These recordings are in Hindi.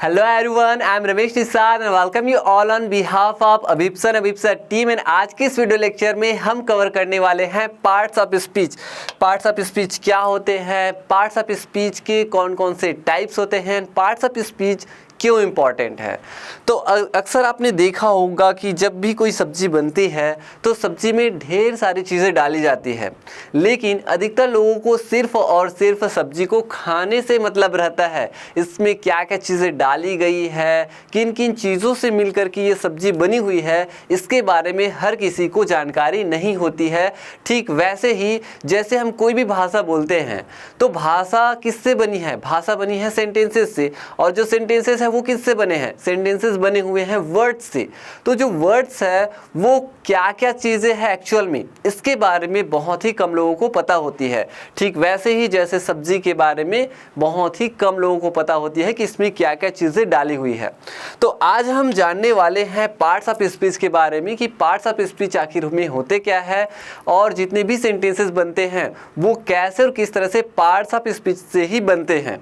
Hello everyone, I am Ramesh Nisar and welcome you all on behalf of Abhipsa team and आज के इस वीडियो लेक्चर में हम कवर करने वाले हैं parts of speech. Parts of speech क्या होते हैं, पार्ट्स ऑफ स्पीच के कौन कौन से टाइप्स होते हैं, पार्ट्स ऑफ स्पीच क्यों इम्पॉर्टेंट है। तो अक्सर आपने देखा होगा कि जब भी कोई सब्ज़ी बनती है तो सब्ज़ी में ढेर सारी चीज़ें डाली जाती है, लेकिन अधिकतर लोगों को सिर्फ और सिर्फ सब्ज़ी को खाने से मतलब रहता है। इसमें क्या क्या चीज़ें डाली गई है, किन किन चीज़ों से मिलकर के ये सब्ज़ी बनी हुई है, इसके बारे में हर किसी को जानकारी नहीं होती है। ठीक वैसे ही जैसे हम कोई भी भाषा बोलते हैं तो भाषा किससे बनी है, भाषा बनी है सेंटेंसेस से, और जो सेंटेंसेस है वो किससे बने हैं, सेंटेंसेस बने हुए हैं वर्ड्स से। तो जो वर्ड्स है वो क्या क्या चीज़ें हैं एक्चुअल में, इसके बारे में बहुत ही कम लोगों को पता होती है। ठीक वैसे ही जैसे सब्जी के बारे में बहुत ही कम लोगों को पता होती है कि इसमें क्या क्या चीज़ें डाली हुई है। तो आज हम जानने वाले हैं पार्ट्स ऑफ स्पीच के बारे में कि पार्ट्स ऑफ स्पीच आखिर में होते क्या है और जितने भी सेंटेंसेस बनते हैं वो कैसे और किस तरह से पार्ट्स ऑफ स्पीच से ही बनते हैं।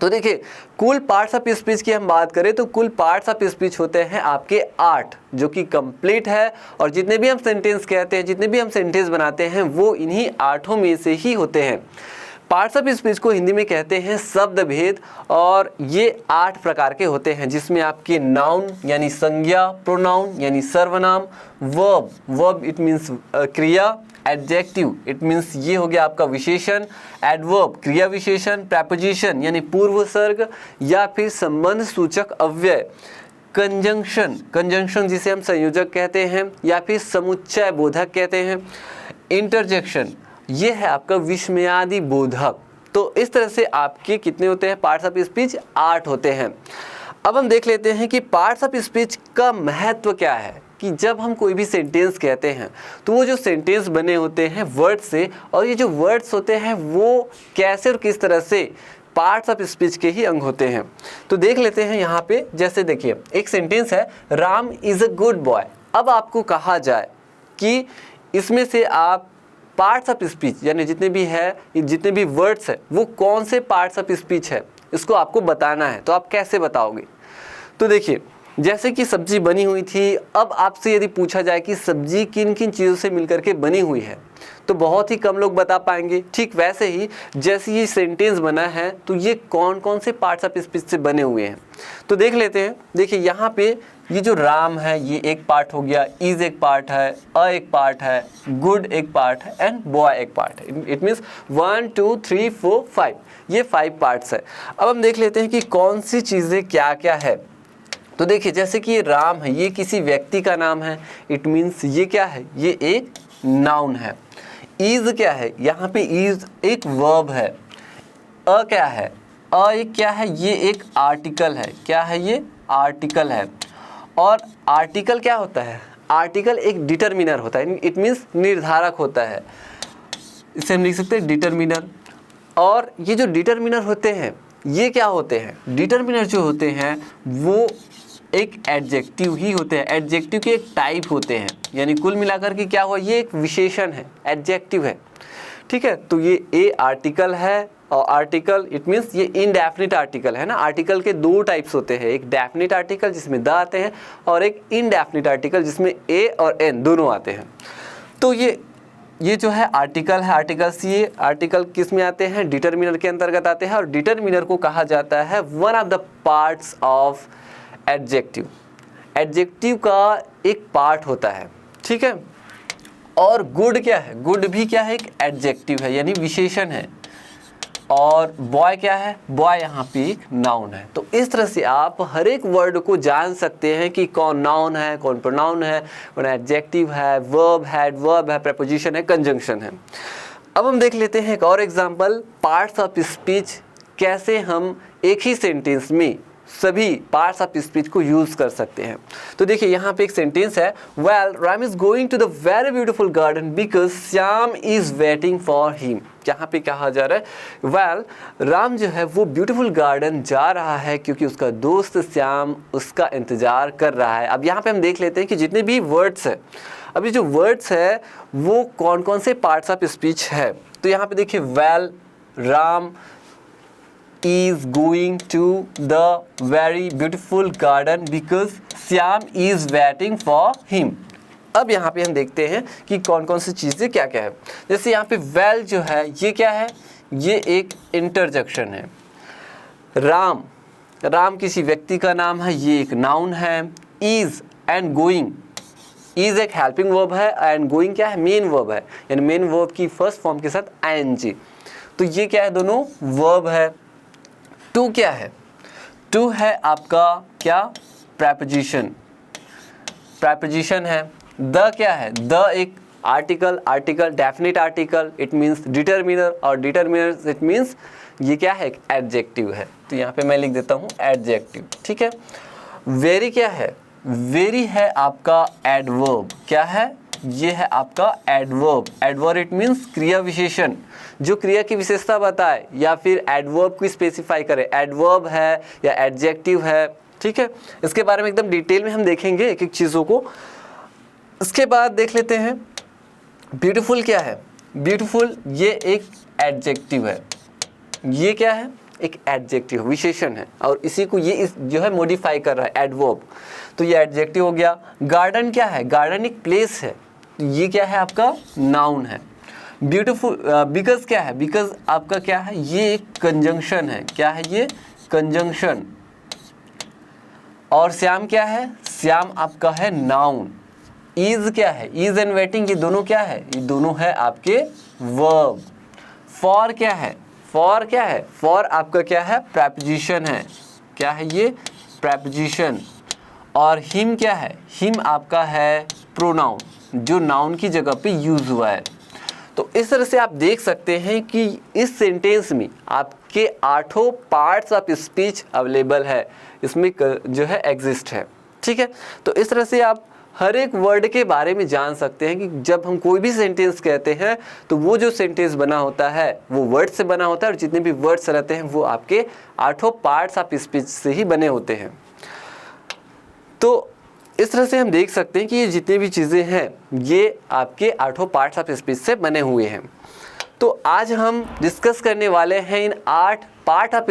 तो देखिए, कुल पार्ट्स ऑफ स्पीच की हम बात करें तो कुल पार्ट्स ऑफ स्पीच होते हैं आपके 8, जो कि कंप्लीट है। और जितने भी हम सेंटेंस कहते हैं, जितने भी हम सेंटेंस बनाते हैं वो इन्हीं 8 में से ही होते हैं। पार्ट्स ऑफ स्पीच को हिंदी में कहते हैं शब्द भेद, और ये 8 प्रकार के होते हैं, जिसमें आपके नाउन यानी संज्ञा, प्रोनाउन यानी सर्वनाम, वर्ब इट मीन्स क्रिया, एडजेक्टिव इट मीन्स ये हो गया आपका विशेषण, एडवर्ब क्रिया विशेषण, प्रपोजिशन यानी पूर्व सर्ग या फिर संबंध सूचक अव्यय, कंजंक्शन जिसे हम संयोजक कहते हैं या फिर समुच्चय बोधक कहते हैं, इंटरजेक्शन ये है आपका विस्मयादि बोधक। तो इस तरह से आपके कितने होते हैं पार्ट्स ऑफ स्पीच, 8 होते हैं। अब हम देख लेते हैं कि पार्ट्स ऑफ स्पीच का महत्व क्या है, कि जब हम कोई भी सेंटेंस कहते हैं तो वो जो सेंटेंस बने होते हैं वर्ड से, और ये जो वर्ड्स होते हैं वो कैसे और किस तरह से पार्ट्स ऑफ स्पीच के ही अंग होते हैं। तो देख लेते हैं यहाँ पे, जैसे देखिए एक सेंटेंस है, Ram is a good boy. अब आपको कहा जाए कि इसमें से आप पार्ट्स ऑफ स्पीच यानी जितने भी है, जितने भी वर्ड्स है वो कौन से पार्ट्स ऑफ स्पीच है, इसको आपको बताना है। तो आप कैसे बताओगे? तो देखिए, जैसे कि सब्जी बनी हुई थी, अब आपसे यदि पूछा जाए कि सब्जी किन किन चीज़ों से मिलकर के बनी हुई है तो बहुत ही कम लोग बता पाएंगे। ठीक वैसे ही जैसे ये सेंटेंस बना है तो ये कौन कौन से पार्ट्स ऑफ स्पीच से बने हुए हैं, तो देख लेते हैं। देखिए यहाँ पे ये जो राम है ये एक पार्ट हो गया, इज एक पार्ट है, अ एक पार्ट है, गुड एक पार्ट है एंड बॉय एक पार्ट है। इट मीन्स 1 2 3 4 5, ये 5 पार्ट्स है। अब हम देख लेते हैं कि कौन सी चीज़ें क्या क्या है। तो देखिए जैसे कि ये राम है, ये किसी व्यक्ति का नाम है, इट मीन्स ये क्या है, ये एक नाउन है। इज क्या है, यहाँ पे इज एक वर्ब है। अ क्या है, अ एक क्या है, ये एक आर्टिकल है। क्या है, ये आर्टिकल है। और आर्टिकल क्या होता है, आर्टिकल एक डिटरमिनर होता है, इट मीन्स निर्धारक होता है। इसे हम लिख सकते हैं डिटरमिनर। और ये जो डिटरमिनर होते हैं ये क्या होते हैं, डिटरमिनर जो होते हैं वो एक एडजेक्टिव ही होते हैं, एडजेक्टिव के एक टाइप होते हैं। यानी कुल मिलाकर के क्या हुआ, ये एक विशेषण है, एडजेक्टिव है। ठीक है, तो ये ए आर्टिकल है, और आर्टिकल इट मीन्स ये इनडेफिनिट आर्टिकल है ना। आर्टिकल के 2 टाइप्स होते हैं, एक डेफिनिट आर्टिकल जिसमें द आते हैं और एक इनडेफिनिट आर्टिकल जिसमें ए और एन दोनों आते हैं। तो ये जो है आर्टिकल है, आर्टिकल्स, ये आर्टिकल किस में आते हैं, डिटरमिनर के अंतर्गत आते हैं। और डिटरमिनर को कहा जाता है one of the parts of adjective. Adjective का एक पार्ट होता है, ठीक है। और गुड क्या है, गुड भी क्या है, एक एडजेक्टिव है यानी विशेषण है। और बॉय क्या है, बॉय यहाँ पे एक नाउन है। तो इस तरह से आप हर एक वर्ड को जान सकते हैं कि कौन नाउन है, कौन प्रोनाउन है, कौन एडजेक्टिव है, वर्ब है, एडवर्ब है, प्रीपोजिशन है, कंजंक्शन है। अब हम देख लेते हैं एक और एग्जांपल, पार्ट्स ऑफ स्पीच कैसे हम एक ही सेंटेंस में सभी पार्ट्स ऑफ स्पीच को यूज कर सकते हैं। तो देखिए यहाँ पे एक सेंटेंस है, well Ram is going to the very beautiful garden because Shyam is waiting for him. यहाँ पे कहा जा रहा है वेल राम जो है वो ब्यूटीफुल गार्डन जा रहा है क्योंकि उसका दोस्त श्याम उसका इंतजार कर रहा है। अब यहाँ पे हम देख लेते हैं कि जितने भी वर्ड्स है, अभी जो वर्ड्स है वो कौन कौन से पार्ट्स ऑफ स्पीच है। तो यहाँ पे देखिए well, Ram, is going to the very beautiful garden because Shyam is waiting for him। अब यहाँ पे हम देखते हैं कि कौन कौन सी चीज़ें क्या क्या है। जैसे यहाँ पे वेल जो है ये क्या है, ये एक इंटरजेक्शन है। राम, राम किसी व्यक्ति का नाम है, ये एक नाउन है। इज एंड गोइंग, इज एक हेल्पिंग वर्ब है एंड गोइंग क्या है, मेन वर्ब है, यानी मेन वर्ब की फर्स्ट फॉर्म के साथ आईएनजी, तो ये क्या है, दोनों वर्ब है। टू क्या है, टू है आपका क्या, प्रेपोजिशन, प्रेपोजिशन है। द क्या है, द एक article, article definite article, it means determiner, और डिटरमिनर इट मीन्स ये क्या है, एक एडजेक्टिव है, तो यहाँ पे मैं लिख देता हूँ एडजेक्टिव, ठीक है। वेरी क्या है, वेरी है आपका एडवर्ब, क्या है, ये है आपका एडवर्ब। एडवर्ब इट मीन्स क्रिया विशेषण, जो क्रिया की विशेषता बताए या फिर एडवर्ब को स्पेसिफाई करे, एडवर्ब है या एडजेक्टिव है, ठीक है। इसके बारे में एकदम डिटेल में हम देखेंगे एक एक चीज़ों को। इसके बाद देख लेते हैं ब्यूटीफुल क्या है, ब्यूटीफुल ये एक एडजेक्टिव है, ये क्या है, एक एडजेक्टिव विशेषण है, और इसी को ये जो है मॉडिफाई कर रहा है एडवर्ब, तो ये एडजेक्टिव हो गया। गार्डन क्या है, गार्डन एक प्लेस है, तो ये क्या है आपका नाउन है। ब्यूटीफुल, बिकॉज क्या है, बिकॉज आपका क्या है, ये एक कंजंक्शन है, क्या है ये, कंजंक्शन। और श्याम क्या है, श्याम आपका है नाउन। इज क्या है, इज एंड वेटिंग, ये दोनों क्या है, ये दोनों है आपके वर्ब। फॉर क्या है, फॉर क्या है, फॉर आपका क्या है, प्रेपोजिशन है, क्या है ये, प्रेपोजिशन। और हिम क्या है, हिम आपका है प्रोनाउन, जो नाउन की जगह पे यूज हुआ है। तो इस तरह से आप देख सकते हैं कि इस सेंटेंस में आपके 8 पार्ट्स ऑफ स्पीच अवेलेबल है, इसमें जो है एग्जिस्ट है, ठीक है। तो इस तरह से आप हर एक वर्ड के बारे में जान सकते हैं कि जब हम कोई भी सेंटेंस कहते हैं तो वो जो सेंटेंस बना होता है वो वर्ड से बना होता है, और जितने भी वर्ड्स रहते हैं वो आपके 8 पार्ट्स ऑफ स्पीच से ही बने होते हैं। तो इस तरह से हम देख सकते हैं कि ये जितनी भी चीज़ें हैं ये आपके 8 पार्ट्स ऑफ स्पीच से बने हुए हैं। तो आज हम डिस्कस करने वाले हैं इन 8 पार्ट ऑफ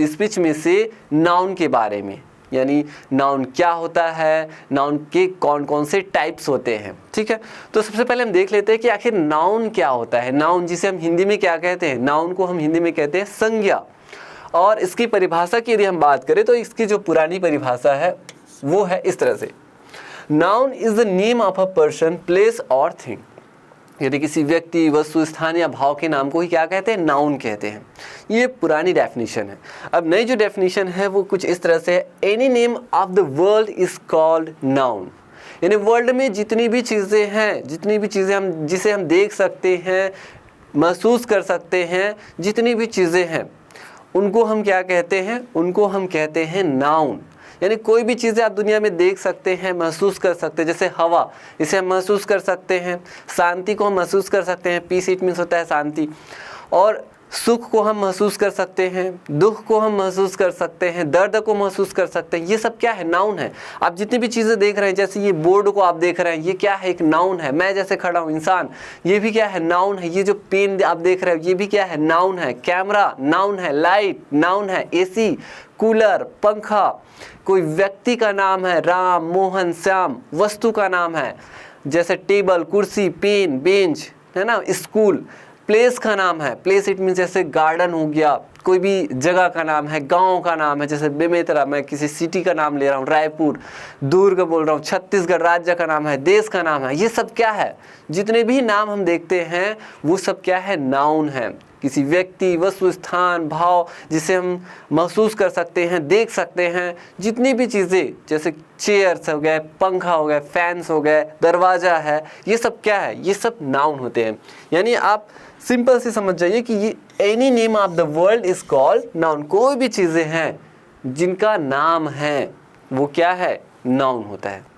स्पीच में से नाउन के बारे में, यानी नाउन क्या होता है, नाउन के कौन कौन से टाइप्स होते हैं, ठीक है। तो सबसे पहले हम देख लेते हैं कि आखिर नाउन क्या होता है। नाउन जिसे हम हिंदी में क्या कहते हैं, नाउन को हम हिंदी में कहते हैं संज्ञा। और इसकी परिभाषा की यदि हम बात करें तो इसकी जो पुरानी परिभाषा है वो है इस तरह से, noun is the name of a person, place और थिंग। यदि किसी व्यक्ति, वस्तु, स्थान या भाव के नाम को ही क्या कहते हैं, नाउन कहते हैं। ये पुरानी डेफिनेशन है। अब नई जो डेफिनेशन है वो कुछ इस तरह से है, any name of the world is called noun. यानी वर्ल्ड में जितनी भी चीज़ें हैं, जितनी भी चीज़ें हम जिसे हम देख सकते हैं, महसूस कर सकते हैं, जितनी भी चीज़ें हैं उनको हम क्या कहते हैं, उनको हम कहते हैं नाउन। यानी कोई भी चीज़ें आप दुनिया में देख सकते हैं, महसूस कर सकते हैं, जैसे हवा, इसे हम महसूस कर सकते हैं। शांति को हम महसूस कर सकते हैं, पीस इट मीन्स होता है शांति। और सुख को हम महसूस कर सकते हैं, दुख को हम महसूस कर सकते हैं, दर्द को महसूस कर सकते हैं। ये सब क्या है, नाउन है। आप जितनी भी चीज़ें देख रहे हैं, जैसे ये बोर्ड को आप देख रहे हैं, ये क्या है, एक नाउन है। मैं जैसे खड़ा हूँ, इंसान, ये भी क्या है, नाउन है। ये जो पेन आप देख रहे हो ये भी क्या है, नाउन है। कैमरा नाउन है, लाइट नाउन है, एसी, कूलर, पंखा। कोई व्यक्ति का नाम है राम, मोहन, श्याम। वस्तु का नाम है जैसे टेबल, कुर्सी, पेन, बेंच, है ना। स्कूल, प्लेस का नाम है, प्लेस इट मीन्स जैसे गार्डन हो गया। कोई भी जगह का नाम है, गांव का नाम है, जैसे बेमेतरा, मैं किसी सिटी का नाम ले रहा हूँ, रायपुर। दुर्ग बोल रहा हूँ, छत्तीसगढ़ राज्य का नाम है, देश का नाम है। ये सब क्या है, जितने भी नाम हम देखते हैं वो सब क्या है, नाउन है। किसी व्यक्ति, वस्तु, स्थान, भाव जिसे हम महसूस कर सकते हैं, देख सकते हैं। जितनी भी चीज़ें जैसे चेयर्स हो गए, पंखा हो गए, फैंस हो गए, दरवाज़ा है, ये सब क्या है, ये सब नाउन होते हैं। यानी आप सिंपल से समझ जाइए कि ये any name of the world is called noun. कोई भी चीज़ें हैं जिनका नाम है वो क्या है, नाउन होता है।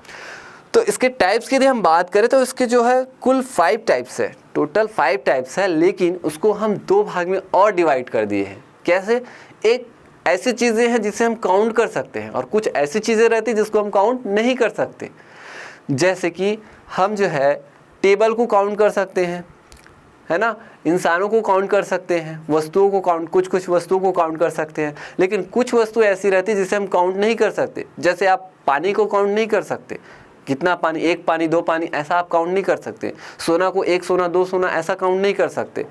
तो इसके टाइप्स की यदि हम बात करें तो इसके जो है कुल 5 टाइप्स है, टोटल 5 टाइप्स है, लेकिन उसको हम 2 भाग में और डिवाइड कर दिए हैं। कैसे, एक ऐसी चीज़ें हैं जिसे हम काउंट कर सकते हैं, और कुछ ऐसी चीज़ें रहती हैं जिसको हम काउंट नहीं कर सकते। जैसे कि हम जो है टेबल को काउंट कर सकते हैं, है ना, इंसानों को काउंट कर सकते हैं, वस्तुओं को काउंट, कुछ वस्तुओं को काउंट कर सकते हैं, लेकिन कुछ वस्तु ऐसी रहती है जिसे हम काउंट नहीं कर सकते। जैसे आप पानी को काउंट नहीं कर सकते, कितना पानी, एक पानी, दो पानी, ऐसा आप काउंट नहीं कर सकते। सोना को एक सोना, दो सोना, ऐसा काउंट नहीं कर सकते।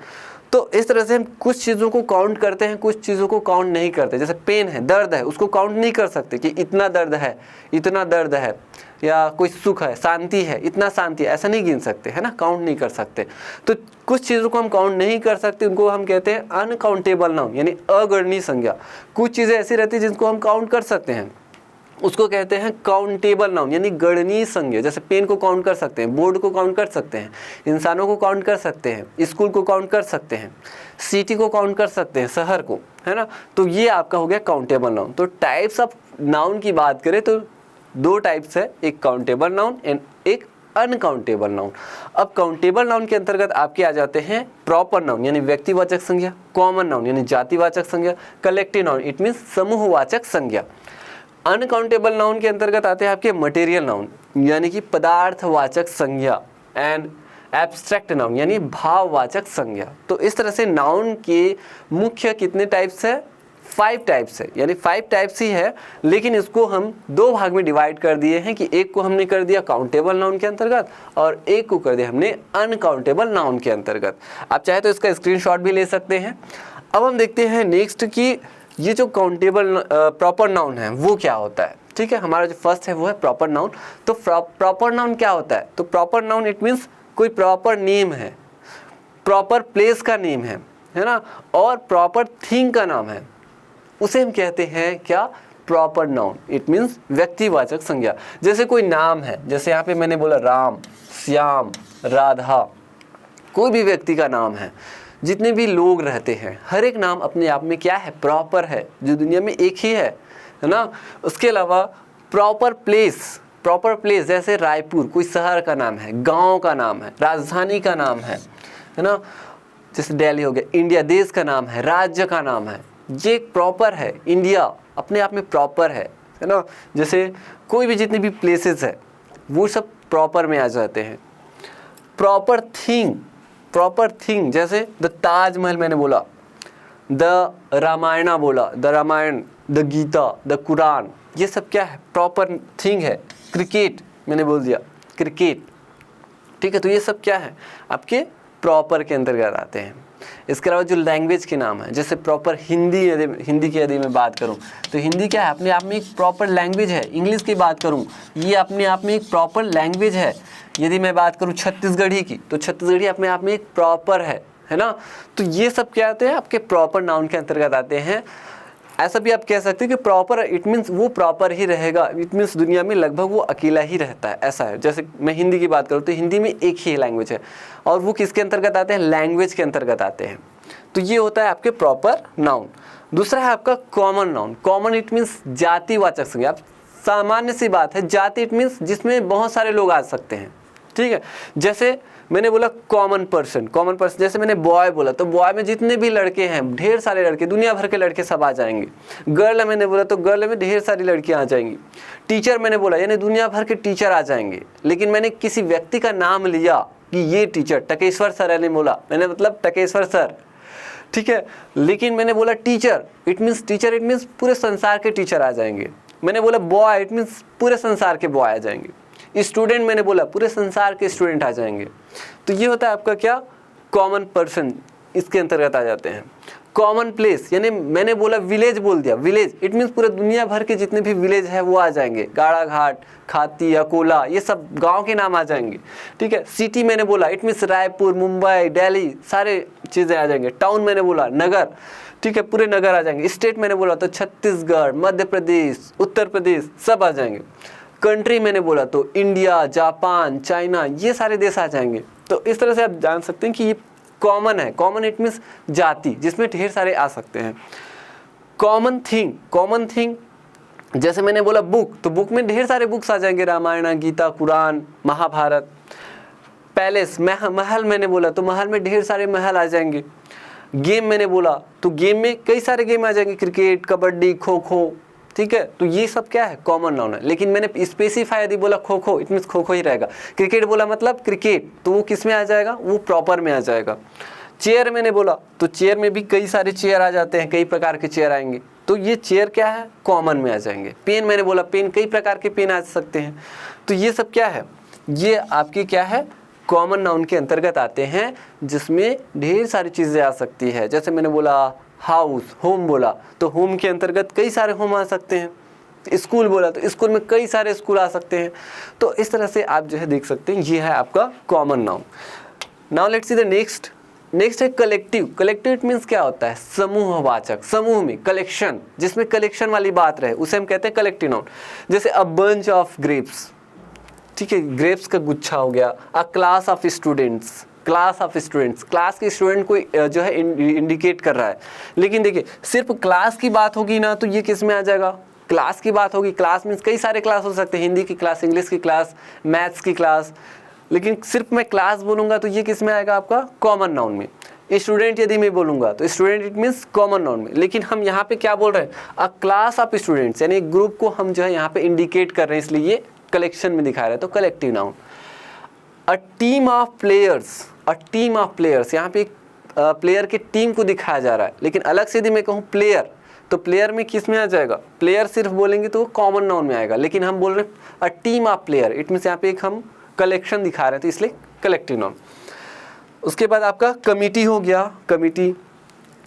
तो इस तरह से हम कुछ चीज़ों को काउंट करते हैं, कुछ चीज़ों को काउंट नहीं करते। जैसे पेन है, दर्द है, उसको काउंट नहीं कर सकते कि इतना दर्द है, इतना दर्द है, या कोई सुख है, शांति है, इतना शांति है, ऐसा नहीं गिन सकते, है ना, काउंट नहीं कर सकते। तो कुछ चीज़ों को हम काउंट नहीं कर सकते, उनको हम कहते हैं अनकाउंटेबल नाउन, यानी अगणनीय संज्ञा। कुछ चीज़ें ऐसी रहती है जिनको हम काउंट कर सकते हैं, उसको कहते हैं काउंटेबल नाउन, यानी गणनीय संज्ञा। जैसे पेन को काउंट कर सकते हैं, बोर्ड को काउंट कर सकते हैं, इंसानों को काउंट कर सकते हैं, स्कूल को काउंट कर सकते हैं, सिटी को काउंट कर सकते हैं, शहर को, है ना। तो ये आपका हो गया काउंटेबल नाउन। तो टाइप्स ऑफ नाउन की बात करें तो दो टाइप्स है, एक काउंटेबल नाउन एंड एक अनकाउंटेबल नाउन। अब काउंटेबल नाउन के अंतर्गत आपके आ जाते हैं प्रॉपर नाउन यानी व्यक्तिवाचक संज्ञा, कॉमन नाउन यानी जातिवाचक संज्ञा, कलेक्टिव नाउन इट मीन्स समूहवाचक संज्ञा। अनकाउंटेबल नाउन के अंतर्गत आते हैं आपके मटेरियल नाउन यानी कि पदार्थवाचक संज्ञा, एंड एब्स्ट्रैक्ट नाउन यानी भाववाचक संज्ञा। तो इस तरह से नाउन के मुख्य कितने टाइप्स है, 5 टाइप्स है, यानी 5 टाइप्स ही है, लेकिन इसको हम 2 भाग में डिवाइड कर दिए हैं कि एक को हमने कर दिया काउंटेबल नाउन के अंतर्गत और एक को कर दिया हमने अनकाउंटेबल नाउन के अंतर्गत। आप चाहे तो इसका स्क्रीनशॉट भी ले सकते हैं। अब हम देखते हैं नेक्स्ट कि ये जो काउंटेबल प्रॉपर नाउन है वो क्या होता है। ठीक है, हमारा जो फर्स्ट है वो है प्रॉपर नाउन। तो प्रॉपर नाउन क्या होता है, तो प्रॉपर नाउन इट मीन्स कोई प्रॉपर नेम है, प्रॉपर प्लेस का नेम है ना, और प्रॉपर थिंग का नाम है, उसे हम कहते हैं क्या, प्रॉपर नाउन। इट मीन्स व्यक्तिवाचक संज्ञा। जैसे कोई नाम है, जैसे यहाँ पे मैंने बोला राम, श्याम, राधा, कोई भी व्यक्ति का नाम है, जितने भी लोग रहते हैं, हर एक नाम अपने आप में क्या है, प्रॉपर है, जो दुनिया में एक ही है ना। उसके अलावा प्रॉपर प्लेस जैसे रायपुर कोई शहर का नाम है, गांव का नाम है, राजधानी का नाम है ना। जैसे दिल्ली हो गया, इंडिया देश का नाम है, राज्य का नाम है, ये प्रॉपर है। इंडिया अपने आप में प्रॉपर है ना। जैसे कोई भी जितनी भी प्लेसेस है वो सब प्रॉपर में आ जाते हैं। प्रॉपर थिंग जैसे द ताजमहल मैंने बोला, द रामायणा बोला, the Ramayan, the Gita, the Quran, ये सब क्या है, प्रॉपर थिंग है। क्रिकेट मैंने बोल दिया, क्रिकेट, ठीक है। तो ये सब क्या है, आपके प्रॉपर के अंतर्गत आते हैं। इसके अलावा जो लैंग्वेज के नाम है, जैसे प्रॉपर हिंदी की यदि मैं बात करूं तो हिंदी क्या है, अपने आप में एक प्रॉपर लैंग्वेज है। इंग्लिश की बात करूं, ये अपने आप में एक प्रॉपर लैंग्वेज है। यदि मैं बात करूं छत्तीसगढ़ी की, तो छत्तीसगढ़ी अपने आप में एक प्रॉपर है ना। तो ये सब क्या आते हैं, आपके प्रॉपर नाउन के अंतर्गत आते हैं। ऐसा भी आप कह सकते हैं कि प्रॉपर इट मीन्स वो प्रॉपर ही रहेगा, इट मीन्स दुनिया में लगभग वो अकेला ही रहता है, ऐसा है। जैसे मैं हिंदी की बात करूँ तो हिंदी में एक ही लैंग्वेज है, और वो किसके अंतर्गत आते हैं, लैंग्वेज के अंतर्गत आते हैं। तो ये होता है आपके प्रॉपर नाउन। दूसरा है आपका common noun. Common it means जातिवाचक संज्ञा। आप सामान्य सी बात है, जाति इट मीन्स जिसमें बहुत सारे लोग आ सकते हैं, ठीक है। जैसे मैंने बोला कॉमन पर्सन, जैसे मैंने बॉय बोला तो बॉय में जितने भी लड़के हैं, ढेर सारे लड़के, दुनिया भर के लड़के सब आ जाएंगे। गर्ल मैंने बोला तो गर्ल में ढेर सारी लड़कियां आ जाएंगी। टीचर मैंने बोला यानी दुनिया भर के टीचर आ जाएंगे। लेकिन मैंने किसी व्यक्ति का नाम लिया कि ये टीचर टकेश्वर सर है, नहीं बोला मैंने, मतलब टकेश्वर सर, ठीक है। लेकिन मैंने बोला टीचर इट मीन्स पूरे संसार के टीचर आ जाएंगे। मैंने बोला बॉय इट मीन्स पूरे संसार के बॉय आ जाएंगे। स्टूडेंट मैंने बोला पूरे संसार के स्टूडेंट आ जाएंगे। तो ये होता है आपका क्या, कॉमन पर्सन, इसके अंतर्गत आ जाते हैं। कॉमन प्लेस यानी मैंने बोला विलेज बोल दिया, विलेज इट मीन्स पूरे दुनिया भर के जितने भी विलेज है वो आ जाएंगे। गाड़ा घाट, खाती, अकोला, ये सब गांव के नाम आ जाएंगे, ठीक है। सिटी मैंने बोला इट मीन्स रायपुर, मुंबई, दिल्ली, सारे चीज़ें आ जाएंगे। टाउन मैंने बोला नगर, ठीक है, पूरे नगर आ जाएंगे। स्टेट मैंने बोला तो छत्तीसगढ़, मध्य प्रदेश, उत्तर प्रदेश, सब आ जाएंगे। कंट्री मैंने बोला तो इंडिया, जापान, चाइना, ये सारे देश आ जाएंगे। तो इस तरह से आप जान सकते हैं कि ये कॉमन है। कॉमन इट मीन्स जाति, जिसमें ढेर सारे आ सकते हैं। कॉमन थिंग जैसे मैंने बोला बुक, तो बुक में ढेर सारे बुक्स आ जाएंगे, रामायण, गीता, कुरान, महाभारत। पैलेस, महल मैंने बोला तो महल में ढेर सारे महल आ जाएंगे। गेम मैंने बोला तो गेम में कई सारे गेम आ जाएंगे, क्रिकेट, कबड्डी, खो खो, ठीक है। तो ये सब क्या है, कॉमन नाउन है। लेकिन मैंने स्पेसिफाई यदि बोला खो खो, इट मीन्स खो खो ही रहेगा। क्रिकेट बोला मतलब क्रिकेट, तो वो किस में आ जाएगा, वो प्रॉपर में आ जाएगा। चेयर मैंने बोला तो चेयर में भी कई सारे चेयर आ जाते हैं, कई प्रकार के चेयर आएंगे, तो ये चेयर क्या है, कॉमन में आ जाएंगे। पेन मैंने बोला, पेन कई प्रकार के पेन आ सकते हैं, तो ये सब क्या है, ये आपकी क्या है, कॉमन नाउन के अंतर्गत आते हैं, जिसमें ढेर सारी चीज़ें आ सकती है। जैसे मैंने बोला हाउस, होम बोला तो होम के अंतर्गत कई सारे होम आ सकते हैं। स्कूल बोला तो स्कूल में कई सारे स्कूल आ सकते हैं। तो इस तरह से आप जो है देख सकते हैं, ये है आपका common noun. Now let's see the next है कलेक्टिव। कलेक्टिव इट मीन्स क्या होता है, समूहवाचक, समूह में कलेक्शन, जिसमें कलेक्शन वाली बात रहे उसे हम कहते हैं कलेक्टिव नाउन। जैसे अ बंच ऑफ ग्रेप्स, ठीक है, ग्रेप्स का गुच्छा हो गया। अ class of students, class of students, class के स्टूडेंट को जो है इंडिकेट कर रहा है। लेकिन देखिए सिर्फ क्लास की बात होगी ना तो ये किस में आ जाएगा, क्लास की बात होगी। क्लास मीन्स कई सारे क्लास हो सकते हैं, हिंदी की क्लास, इंग्लिश की क्लास, मैथ्स की क्लास। लेकिन सिर्फ मैं क्लास बोलूँगा तो ये किस में आएगा, आपका कॉमन नाउन में। स्टूडेंट यदि मैं बोलूँगा तो student it means common noun में। लेकिन हम यहाँ पे क्या बोल रहे हैं, अ क्लास ऑफ स्टूडेंट्स, यानी एक ग्रुप को हम जो है यहाँ पे इंडिकेट कर रहे हैं, इसलिए ये कलेक्शन में दिखा रहा है, तो collective noun. A team of players, a team of players, यहाँ पे एक प्लेयर की टीम को दिखाया जा रहा है। लेकिन अलग से यदि मैं कहूँ प्लेयर, तो प्लेयर में किस में आ जाएगा, प्लेयर सिर्फ बोलेंगे तो कॉमन नाउन में आएगा। लेकिन हम बोल रहे हैं a team of player, it means यहाँ पे एक हम कलेक्शन दिखा रहे हैं, तो इसलिए कलेक्टिव नाउन। उसके बाद आपका कमिटी हो गया, कमिटी,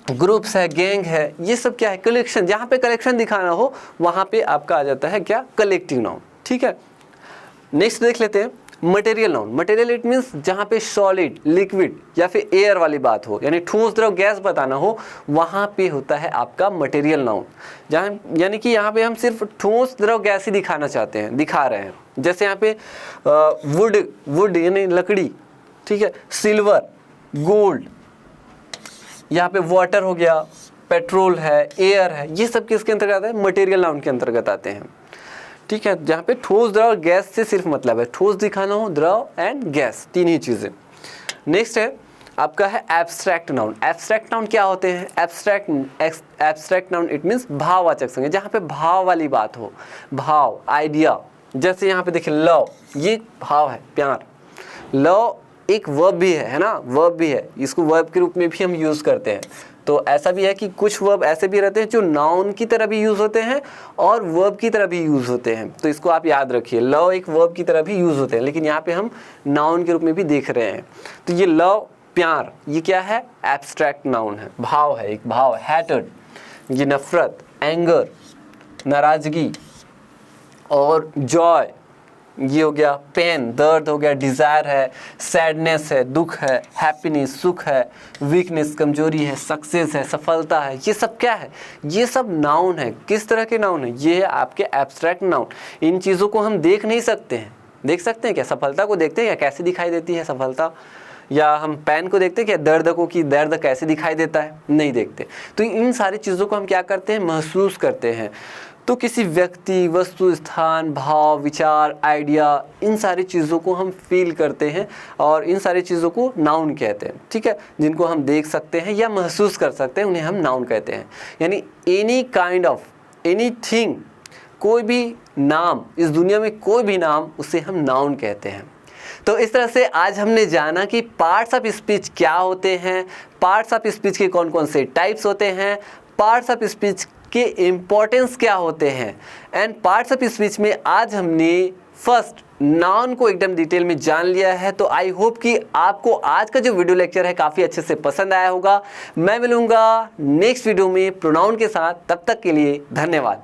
ग्रुप्स है, गैंग है, ये सब क्या है, कलेक्शन। जहाँ पे कलेक्शन दिखाना हो वहाँ पे आपका आ जाता है क्या, कलेक्टिव नाउन, ठीक है। नेक्स्ट देख लेते हैं material noun. Material it means जहाँ पे सॉलिड, लिक्विड या फिर एयर वाली बात हो, यानी ठोस, द्रव, गैस बताना हो, वहाँ पे होता है आपका मटेरियल नाउन। जहाँ यानी कि यहाँ पे हम सिर्फ ठोस, द्रव, गैस ही दिखाना चाहते हैं, दिखा रहे हैं। जैसे यहाँ पे वुड यानी लकड़ी, ठीक है, सिल्वर, गोल्ड, यहाँ पे वाटर हो गया, पेट्रोल है, एयर है, ये सब किसके अंतर्गत आते हैं, मटेरियल नाउन के अंतर्गत आते हैं, ठीक है। जहाँ पे ठोस, द्रव और गैस से सिर्फ मतलब है, ठोस दिखाना हो, द्रव एंड गैस, तीन ही चीज़ें। नेक्स्ट है आपका है एब्स्ट्रैक्ट नाउन। एब्स्ट्रैक्ट नाउन क्या होते हैं, एब्स्ट्रैक्ट नाउन इट मीन्स भाववाचक संज्ञा, जहाँ पे भाव वाली बात हो, भाव, आइडिया। जैसे यहाँ पे देखिए लव, ये भाव है, प्यार। लव एक वर्ब भी है ना, वर्ब भी है, इसको वर्ब के रूप में भी हम यूज़ करते हैं। तो ऐसा भी है कि कुछ वर्ब ऐसे भी रहते हैं जो नाउन की तरह भी यूज़ होते हैं और वर्ब की तरह भी यूज़ होते हैं, तो इसको आप याद रखिए। लव एक वर्ब की तरह भी यूज़ होते हैं, लेकिन यहाँ पे हम नाउन के रूप में भी देख रहे हैं। तो ये लव, प्यार, ये क्या है, एब्स्ट्रैक्ट नाउन है, भाव है, एक भाव। हैटेड, ये नफरत, एंगर, नाराज़गी, और जॉय, ये हो गया पेन, दर्द हो गया, डिज़ायर है, सैडनेस है, दुख है, हैप्पीनेस, सुख है, वीकनेस, कमजोरी है, सक्सेस है, सफलता है, ये सब क्या है, ये सब नाउन है। किस तरह के नाउन है, ये है आपके एब्स्ट्रैक्ट नाउन। इन चीज़ों को हम देख नहीं सकते हैं, देख सकते हैं क्या, सफलता को देखते हैं क्या, कैसे दिखाई देती है सफलता, या हम पेन को देखते हैं क्या, दर्द को कि दर्द कैसे दिखाई देता है, नहीं देखते। तो इन सारी चीज़ों को हम क्या करते हैं, महसूस करते हैं। तो किसी व्यक्ति, वस्तु, स्थान, भाव, विचार, आइडिया, इन सारी चीज़ों को हम फील करते हैं और इन सारी चीज़ों को नाउन कहते हैं, ठीक है। जिनको हम देख सकते हैं या महसूस कर सकते हैं उन्हें हम नाउन कहते हैं। यानी एनी काइंड ऑफ एनीथिंग, कोई भी नाम, इस दुनिया में कोई भी नाम, उसे हम नाउन कहते हैं। तो इस तरह से आज हमने जाना कि पार्ट्स ऑफ स्पीच क्या होते हैं, पार्ट्स ऑफ स्पीच के कौन कौन से टाइप्स होते हैं, पार्ट्स ऑफ स्पीच के इम्पोर्टेंस क्या होते हैं, एंड पार्ट्स ऑफ स्पीच में आज हमने फर्स्ट नाउन को एकदम डिटेल में जान लिया है। तो आई होप कि आपको आज का जो वीडियो लेक्चर है काफ़ी अच्छे से पसंद आया होगा। मैं मिलूँगा नेक्स्ट वीडियो में प्रोनाउन के साथ, तब तक के लिए धन्यवाद।